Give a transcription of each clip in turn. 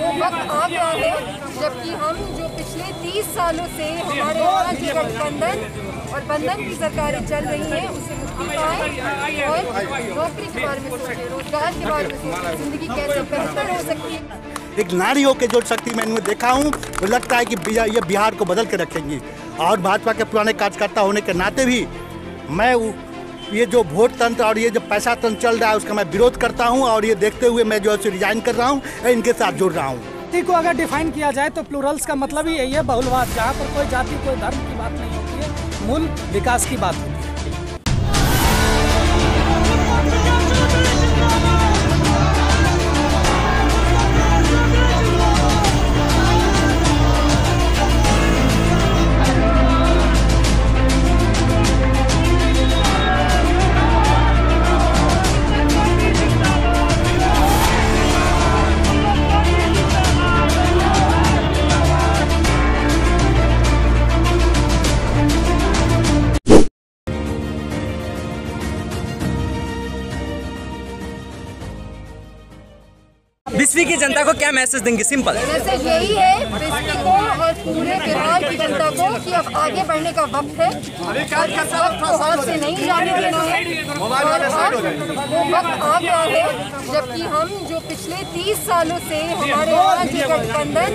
वो वक्त आ गया है जबकि हम जो पिछले 30 सालों से हमारे यहाँ जो गठबंधन और बंधन की सरकारें चल रही हैं उससे मुक्ति पाएं और नौकरी के बारे में सोचें, रोजगार के बारे में सोचें, जिंदगी कैसे बेहतर हो सकती है। एक नारी हो के जो शक्ति मैंने देखा हूँ तो लगता है कि ये बिहार को बदल के रखेंगी। और भाजपा के पुराने कार्यकर्ता होने के नाते भी मैं ये जो वोट तंत्र और ये जो पैसा तंत्र चल रहा है उसका मैं विरोध करता हूँ और ये देखते हुए मैं जो है रिजाइन कर रहा हूँ, इनके साथ जुड़ रहा हूँ। को अगर डिफाइन किया जाए तो प्लूरल्स का मतलब ही यही है, बहुलवाद, जहाँ पर कोई जाति कोई धर्म की बात नहीं होती है, मूल विकास की बात होती है। बिस्फी की जनता को क्या मैसेज देंगे? सिंपल मैसेज यही है बिस्फी को और पूरे बिहार की जनता को कि अब आगे बढ़ने का वक्त है और इस वक्त को हाथ से नहीं जाने देना है। और अब वो वक्त आ गया है जबकि हम जो पिछले 30 सालों से हमारे यहाँ जो गठबंधन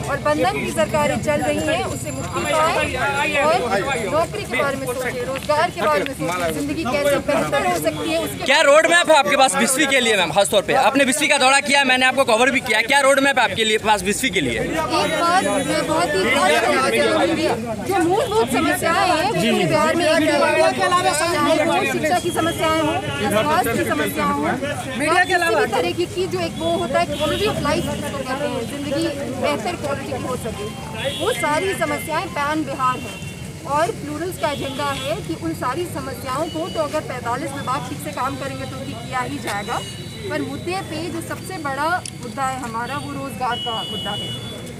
और बंधन की सरकारें चल रही हैं उससे मुक्ति पाएं और नौकरी के बारे में सोचें, रोजगार के बारे में सोचें, जिंदगी कैसे बेहतर हो सकती है उसके। क्या रोड मैप है आपके पास बिस्फी के लिए मैम? खासतौर पे आपने बिस्फी का दौरा किया, मैंने आपको कवर भी किया, क्या रोड मैप है आपके लिए पास बिस्फी के लिए? एक बात मैं बहुत ही जो मूलभूत समस्याएं हैं पूरे बिहार में, चाहे शिक्षा की समस्याएं हो, स्वास्थ्य की समस्या हो, मीडिया के अलावा तरह की जो एक वो होता है क्वालिटी ऑफ लाइफ जिसको कहते हैं, जिंदगी बेहतर क्वालिटी की हो सके, वो सारी समस्याएं पैन बिहार है। और प्लूरल्स का एजेंडा है कि उन सारी समस्याओं को तो अगर 45 विभाग ठीक से काम करेंगे तो ठीक किया ही जाएगा, पर मुद्दे पे जो सबसे बड़ा मुद्दा है हमारा वो रोज़गार का मुद्दा है।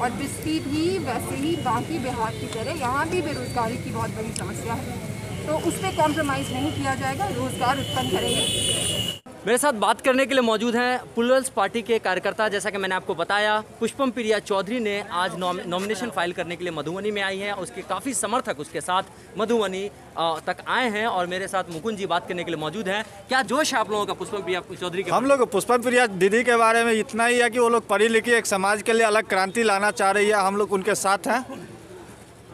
और बिस्फी भी वैसे ही बाकी बिहार की तरह यहाँ भी बेरोज़गारी की बहुत बड़ी समस्या है, तो उस पर कॉम्प्रोमाइज़ नहीं किया जाएगा, रोज़गार उत्पन्न करेंगे। मेरे साथ बात करने के लिए मौजूद हैं प्लूरल्स पार्टी के कार्यकर्ता। जैसा कि मैंने आपको बताया, पुष्पम प्रिया चौधरी ने आज नॉमिनेशन फाइल करने के लिए मधुबनी में आई हैं। उसके काफ़ी समर्थक उसके साथ मधुबनी तक आए हैं और मेरे साथ मुकुंद जी बात करने के लिए मौजूद हैं। क्या जोश है आप लोगों का पुष्पम प्रिया चौधरी के? हम लोग पुष्पम प्रिया दीदी के बारे में इतना ही है कि वो लोग पढ़ी लिखी एक समाज के लिए अलग क्रांति लाना चाह रही है, हम लोग उनके साथ हैं।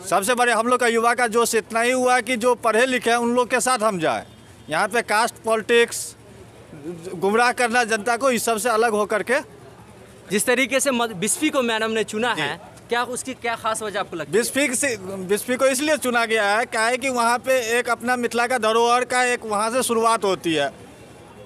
सबसे बड़े हम लोग का युवा का जोश इतना ही हुआ कि जो पढ़े लिखे हैं उन लोग के साथ हम जाए। यहाँ पे कास्ट पॉलिटिक्स गुमराह करना जनता को, इस सब से अलग होकर के जिस तरीके से बिस्फी को मैडम ने चुना है, क्या उसकी क्या खास वजह आपको लगती है? बिस्फी को इसलिए चुना गया है क्या है कि वहाँ पे एक अपना मिथिला का धरोहर का एक वहाँ से शुरुआत होती है।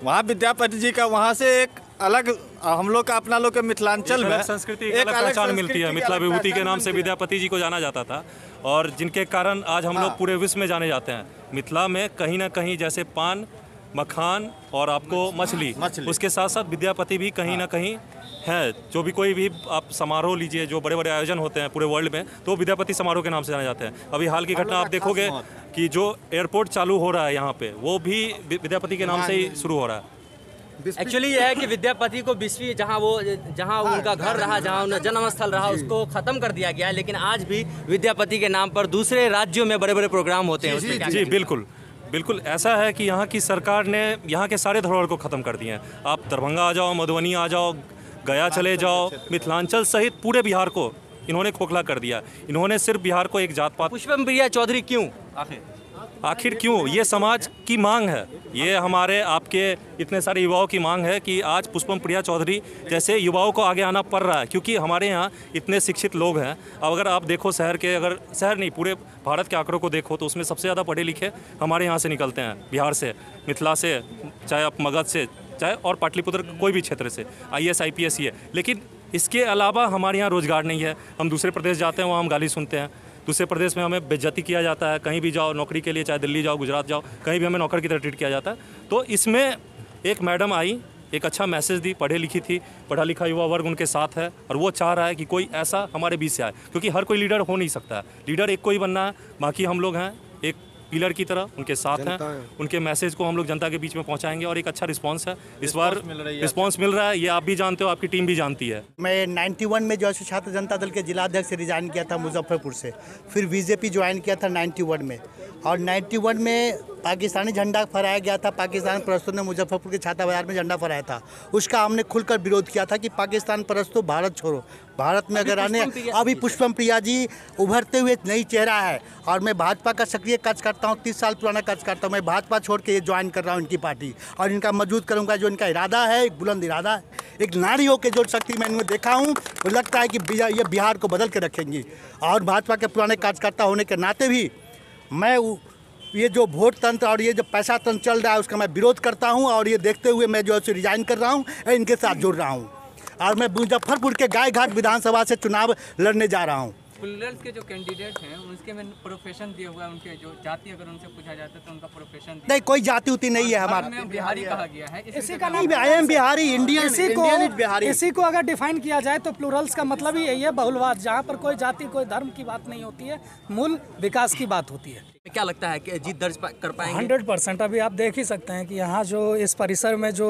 वहाँ विद्यापति जी का वहाँ से एक अलग हम लोग का अपना लोग के मिथिलांचल में संस्कृति एक अलग पहचान मिलती है। मिथिला विभूति के नाम से विद्यापति जी को जाना जाता था और जिनके कारण आज हम लोग पूरे विश्व में जाने जाते हैं। मिथिला में कहीं ना कहीं जैसे पान, मखान और आपको मछली, उसके साथ साथ विद्यापति भी कहीं ना कहीं है। जो भी कोई भी आप समारोह लीजिए, जो बड़े बड़े आयोजन होते हैं पूरे वर्ल्ड में, तो विद्यापति समारोह के नाम से जाने जाते हैं। अभी हाल की घटना आप देखोगे कि जो एयरपोर्ट चालू हो रहा है यहाँ पे, वो भी विद्यापति के नाम से ही शुरू हो रहा है। एक्चुअली यह है कि विद्यापति को बिस्फी जहाँ उनका घर रहा, जहाँ उनका जन्म स्थल रहा, उसको खत्म कर दिया गया है, लेकिन आज भी विद्यापति के नाम पर दूसरे राज्यों में बड़े बड़े प्रोग्राम होते हैं। जी बिल्कुल बिल्कुल ऐसा है कि यहाँ की सरकार ने यहाँ के सारे धरोहर को ख़त्म कर दिए हैं। आप दरभंगा आ जाओ, मधुबनी आ जाओ, गया चले जाओ, मिथिलांचल सहित पूरे बिहार को इन्होंने खोखला कर दिया। इन्होंने सिर्फ बिहार को एक जात पात। पुष्पम प्रिया चौधरी क्यों? आखिर क्यों? ये समाज की मांग है, ये हमारे आपके इतने सारे युवाओं की मांग है कि आज पुष्पम प्रिया चौधरी जैसे युवाओं को आगे आना पड़ रहा है, क्योंकि हमारे यहाँ इतने शिक्षित लोग हैं। अब अगर आप देखो शहर के, अगर शहर नहीं पूरे भारत के आंकड़ों को देखो तो उसमें सबसे ज़्यादा पढ़े लिखे हमारे यहाँ से निकलते हैं, बिहार से, मिथिला से, चाहे आप मगध से, चाहे और पाटलिपुत्र कोई भी क्षेत्र से, IAS IPS ही है। लेकिन इसके अलावा हमारे यहाँ रोज़गार नहीं है। हम दूसरे प्रदेश जाते हैं, वहाँ हम गाली सुनते हैं। दूसरे प्रदेश में हमें बेइज्जती किया जाता है। कहीं भी जाओ नौकरी के लिए, चाहे दिल्ली जाओ, गुजरात जाओ, कहीं भी हमें नौकर की तरह ट्रीट किया जाता है। तो इसमें एक मैडम आई, एक अच्छा मैसेज दी, पढ़े लिखी थी, पढ़ा लिखा युवा वर्ग उनके साथ है और वो चाह रहा है कि कोई ऐसा हमारे बीच से आए, क्योंकि हर कोई लीडर हो नहीं सकता है। लीडर एक कोई बनना है, बाकी हम लोग हैं एक पिलर की तरह उनके साथ हैं। उनके मैसेज को हम लोग जनता के बीच में पहुंचाएंगे और एक अच्छा रिस्पांस है इस बार, रिस्पांस मिल रहा है। ये आप भी जानते हो, आपकी टीम भी जानती है। मैं 91 में जो है छात्र जनता दल के जिलाध्यक्ष से रिजाइन किया था मुजफ्फरपुर से, फिर बीजेपी ज्वाइन किया था 91 में, और 91 में पाकिस्तानी झंडा फहराया गया था। पाकिस्तान परस्तों ने मुजफ्फरपुर के छाता बाजार में झंडा फहराया था। उसका हमने खुलकर विरोध किया था कि पाकिस्तान परस्तों भारत छोड़ो, भारत में अगर आने। अभी पुष्पम प्रिया जी उभरते हुए नई चेहरा है और मैं भाजपा का सक्रिय कार्यकर्ता हूँ, 30 साल पुराना कार्यकर्ता हूँ। मैं भाजपा छोड़ के ये ज्वाइन कर रहा हूँ इनकी पार्टी, और इनका मजबूत करूँगा। जो इनका इरादा है, एक बुलंद इरादा है, एक नारी हो के जो शक्ति मैं इनमें देखा हूँ, वो लगता है कि ये बिहार को बदल के रखेंगी। और भाजपा के पुराने कार्यकर्ता होने के नाते भी मैं ये जो वोट तंत्र और ये जो पैसा तंत्र चल रहा है उसका मैं विरोध करता हूं, और ये देखते हुए मैं जो है रिजाइन कर रहा हूं, इनके साथ जुड़ रहा हूं, और मैं मुजफ्फरपुर के गायघाट विधानसभा से चुनाव लड़ने जा रहा हूं। प्लूरल्स के जो कैंडिडेट हैं उसके में प्रोफेशन दिया हुआ है, उनके जो जाति अगर उनसे पूछा जाता है तो उनका प्रोफेशन नहीं, कोई जाति उती नहीं है हमारा। बिहारी कहा गया है, इसी का नाम I am Bihari, Indian, Bihari. इसी को अगर डिफाइन किया जाए तो प्लूरल्स का मतलब ही यही है, बहुलवाद, जहाँ पर कोई जाति कोई धर्म की बात नहीं होती है, मूल विकास की बात होती है। क्या लगता है कि जीत दर्ज कर पाएंगे? 100%। अभी आप देख ही सकते हैं कि यहाँ जो इस परिसर में जो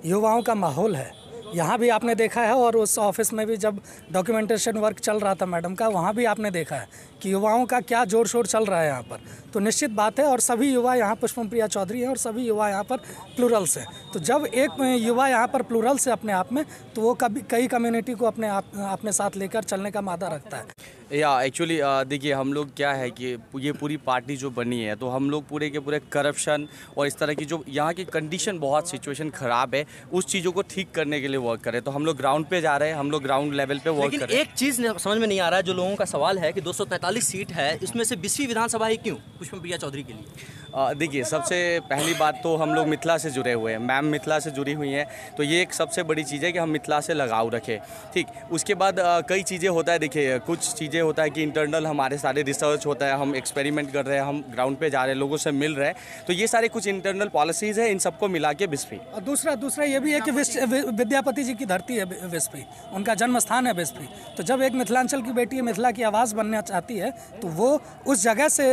युवाओं का माहौल है, यहाँ भी आपने देखा है, और उस ऑफिस में भी जब डॉक्यूमेंटेशन वर्क चल रहा था मैडम का, वहाँ भी आपने देखा है कि युवाओं का क्या जोर शोर चल रहा है यहाँ पर। तो निश्चित बात है, और सभी युवा यहाँ पुष्पम प्रिया चौधरी हैं और सभी युवा यहाँ पर प्लूरल्स हैं। तो जब एक युवा यहाँ पर प्लूरल्स है अपने आप में, तो वो कई कम्युनिटी को अपने साथ लेकर चलने का मादा रखता है। या एक्चुअली देखिए, हम लोग क्या है कि ये पूरी पार्टी जो बनी है, तो हम लोग पूरे के पूरे करप्शन और इस तरह की जो यहाँ की कंडीशन, बहुत सिचुएशन ख़राब है, उस चीज़ों को ठीक करने के लिए वर्क करें। तो हम लोग ग्राउंड पे जा रहे हैं, हम लोग ग्राउंड लेवल पे वर्क कर रहे हैं। एक चीज़ समझ में नहीं आ रहा है, जो लोगों का सवाल है कि 243 सीट है, इसमें से 20वीं विधानसभा ही क्यों पुष्पम प्रिया चौधरी के लिए? देखिए, सबसे पहली बात तो हम लोग मिथिला से जुड़े हुए हैं, मैम मिथिला से जुड़ी हुई हैं, तो ये एक सबसे बड़ी चीज़ है कि हम मिथिला से लगाव रखें। ठीक, उसके बाद कई चीज़ें होता है। देखिए, कुछ चीज़ें होता है कि इंटरनल हमारे सारे रिसर्च होता है, हम एक्सपेरिमेंट कर रहे हैं, हम ग्राउंड पे जा रहे हैं, लोगों से मिल रहे हैं, तो ये सारे कुछ इंटरनल पॉलिसीज़ है, इन सबको मिला के बिस्फी। और दूसरा ये भी है कि विद्यापति जी की धरती है बिस्फी, उनका जन्म स्थान है बिस्फी। तो जब एक मिथिलांचल की बेटी मिथिला की आवाज़ बनना चाहती है, तो वो उस जगह से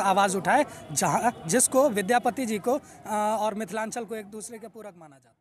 आवाज़ उठाए जिसको विद्यापति जी को और मिथिलांचल को एक दूसरे के पूरक माना जाता है।